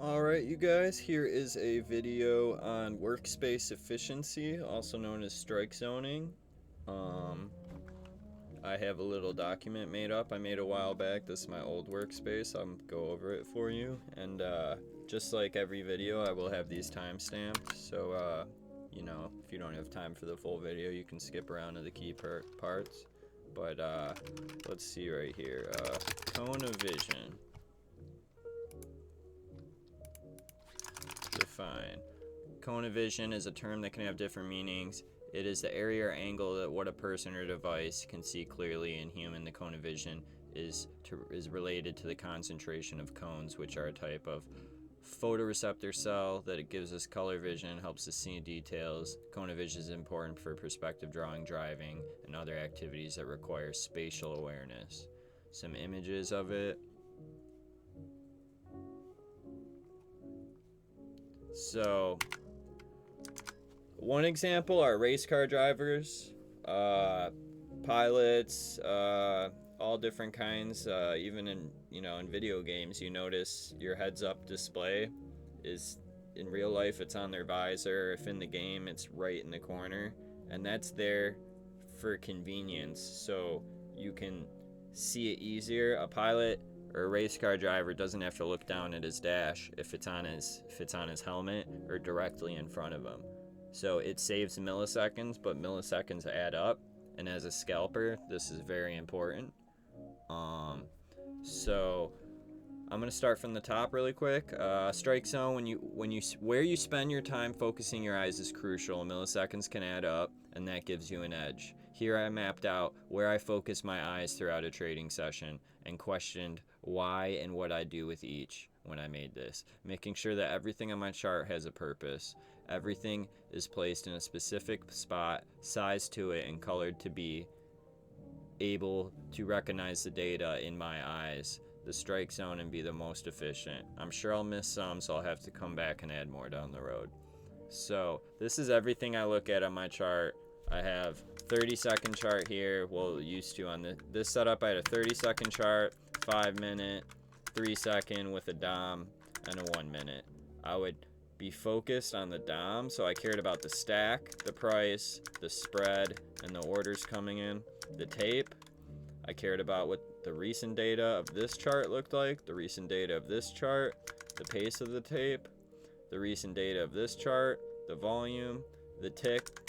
Alright, you guys, here is a video on workspace efficiency, also known as strike zoning. I have a little document made up I made a while back. This is my old workspace. I'll go over it for you. And just like every video, I will have these timestamped. So, if you don't have time for the full video, you can skip around to the key parts. But let's see right here. Cone of vision. Define. Cone of vision is a term that can have different meanings. It is the area or angle that what a person or device can see clearly. In human, the cone of vision is related to the concentration of cones, which are a type of photoreceptor cell that it gives us color vision, helps us see details. Cone of vision is important for perspective drawing, driving, and other activities that require spatial awareness. Some images of it. So, one example are race car drivers, pilots, all different kinds. Even in video games, you notice your heads-up display is in real life it's on their visor. If in the game, it's right in the corner, and that's there for convenience, so you can see it easier. A pilot or a race car driver doesn't have to look down at his dash if it's on his helmet or directly in front of him. So it saves milliseconds, but milliseconds add up, and as a scalper, this is very important. So I'm gonna start from the top really quick. Strike zone, where you spend your time focusing your eyes is crucial. Milliseconds can add up, and that gives you an edge. Here I mapped out where I focus my eyes throughout a trading session and questioned why and what I do with each when I made this, making sure that everything on my chart has a purpose. Everything is placed in a specific spot, sized to it, and colored to be able to recognize the data in my eyes, the strike zone, and be the most efficient. I'm sure I'll miss some, so I'll have to come back and add more down the road. So this is everything I look at on my chart. I have 30-second chart here. Well, used to on this setup, I had a 30-second chart, 5-minute, 3-second with a DOM, and a 1-minute. I would be focused on the DOM, so I cared about the stack, the price, the spread, and the orders coming in. The tape, I cared about what the recent data of this chart looked like, the recent data of this chart, the pace of the tape, the recent data of this chart, the volume, the tick,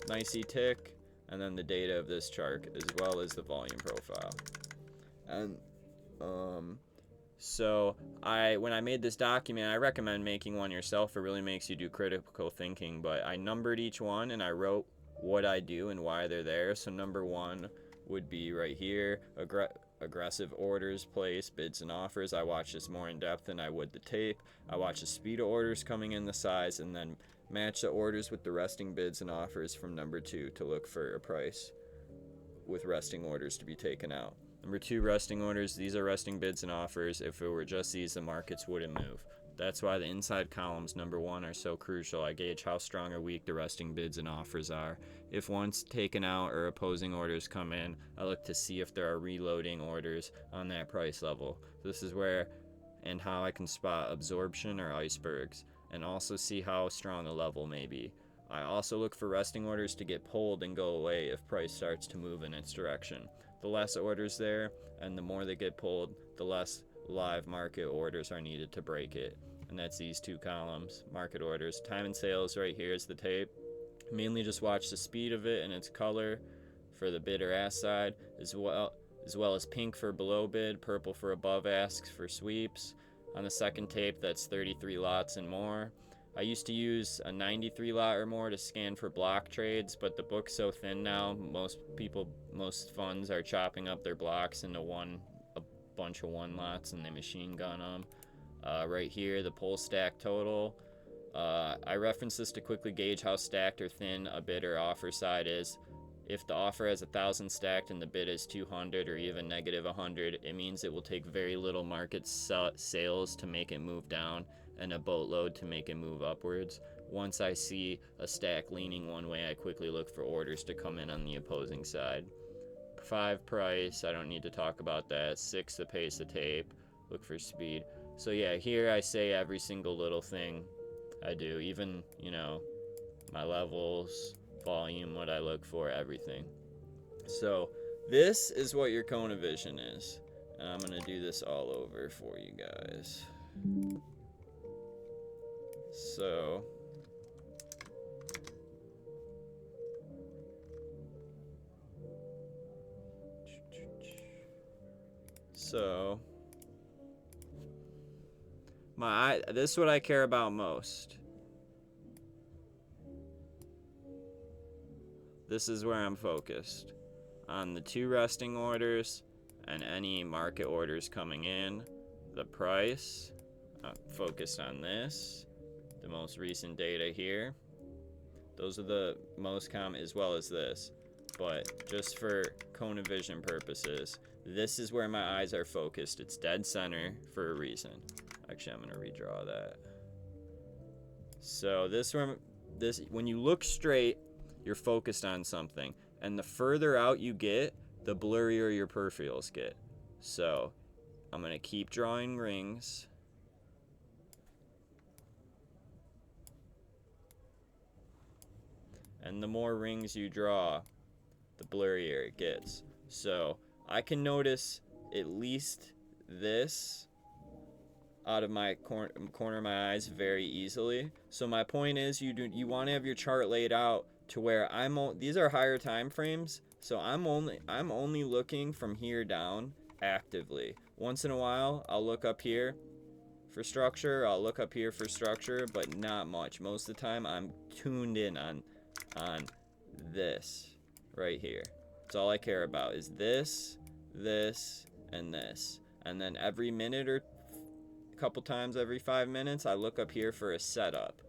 nicey tick, and then the data of this chart, as well as the volume profile. And so when I made this document, I recommend making one yourself. It really makes you do critical thinking, but I numbered each one and I wrote what I do and why they're there. So number 1 would be right here, aggressive orders placed, bids and offers. I watch this more in depth than I would the tape. I watch the speed of orders coming in, the size, and then match the orders with the resting bids and offers from number 2 to look for a price with resting orders to be taken out. Number 2, resting orders. These are resting bids and offers. If it were just these, the markets wouldn't move. That's why the inside columns, number 1, are so crucial. I gauge how strong or weak the resting bids and offers are. If one's taken out or opposing orders come in, I look to see if there are reloading orders on that price level. This is where and how I can spot absorption or icebergs, and also see how strong a level may be. I also look for resting orders to get pulled and go away if price starts to move in its direction. The less orders there, and the more they get pulled, the less live market orders are needed to break it. And that's these 2 columns, market orders. Time and sales right here is the tape. Mainly just watch the speed of it and its color for the bid or ask side, as well as pink for below bid, purple for above asks for sweeps. On the second tape, that's 33 lots and more. I used to use a 93 lot or more to scan for block trades, but the book's so thin now, most funds are chopping up their blocks into a bunch of 1 lots, and they machine gun them. Right here, the pull stack total. I reference this to quickly gauge how stacked or thin a bid or offer side is. If the offer has 1,000 stacked and the bid is 200 or even negative 100, it means it will take very little market sales to make it move down and a boatload to make it move upwards. Once I see a stack leaning one way, I quickly look for orders to come in on the opposing side. 5, price, I don't need to talk about that. 6, the pace of tape, look for speed. So yeah, here I say every single little thing I do, even, you know, my levels, volume, what I look for, everything. So this is what your cone of vision is. And I'm going to do this all over for you guys. So this is what I care about most. This is where I'm focused on the 2 resting orders and any market orders coming in, the price. I'm focused on this, the most recent data here. Those are the most common, as well as this. But just for cone of vision purposes, this is where my eyes are focused. It's dead center for a reason. Actually, I'm going to redraw that. So when you look straight, you're focused on something. And the further out you get, the blurrier your peripherals get. So I'm going to keep drawing rings. And the more rings you draw, the blurrier it gets. So I can notice at least this out of my corner of my eyes very easily. So my point is, you want to have your chart laid out to where these are higher time frames, so I'm only looking from here down actively. Once in a while, I'll look up here for structure, I'll look up here for structure, but not much. Most of the time, I'm tuned in on this right here. That's all I care about is this, and this. And then every minute or a couple times every 5 minutes, I look up here for a setup.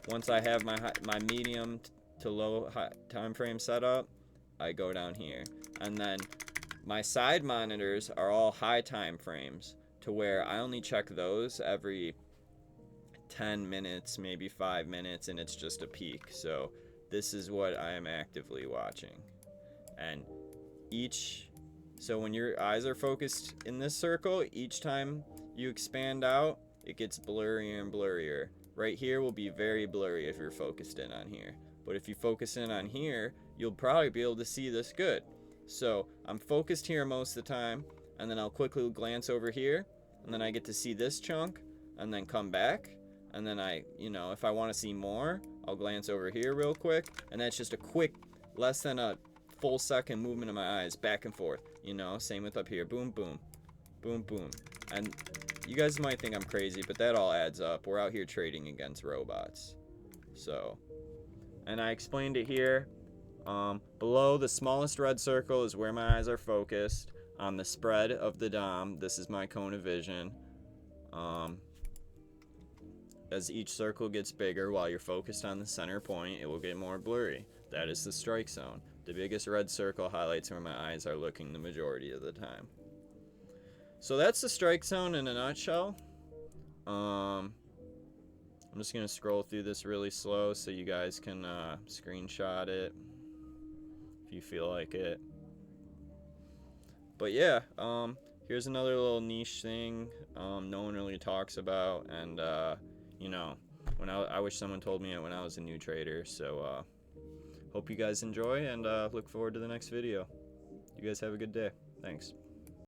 Once I have my medium to low time frame setup, I go down here. And then my side monitors are all high time frames to where I only check those every 10 minutes, maybe 5 minutes, and it's just a peak. So this is what I am actively watching. And so when your eyes are focused in this circle, each time you expand out, it gets blurrier and blurrier. Right here will be very blurry if you're focused in on here. But if you focus in on here, you'll probably be able to see this good. So I'm focused here most of the time, and then I'll quickly glance over here, and then I get to see this chunk, and then come back. And then if I want to see more, I'll glance over here real quick, and that's just a quick, less than a full second movement of my eyes back and forth. Same with up here. Boom, boom, boom, boom. And you guys might think I'm crazy, but that all adds up. We're out here trading against robots. So, and I explained it here. Below the smallest red circle is where my eyes are focused. On the spread of the DOM, this is my cone of vision. As each circle gets bigger, while you're focused on the center point, it will get more blurry. That is the strike zone. The biggest red circle highlights where my eyes are looking the majority of the time. So that's the strike zone in a nutshell. I'm just going to scroll through this really slow so you guys can screenshot it if you feel like it. But yeah, here's another little niche thing no one really talks about. And, when I wish someone told me it when I was a new trader. So hope you guys enjoy, and look forward to the next video. You guys have a good day. Thanks.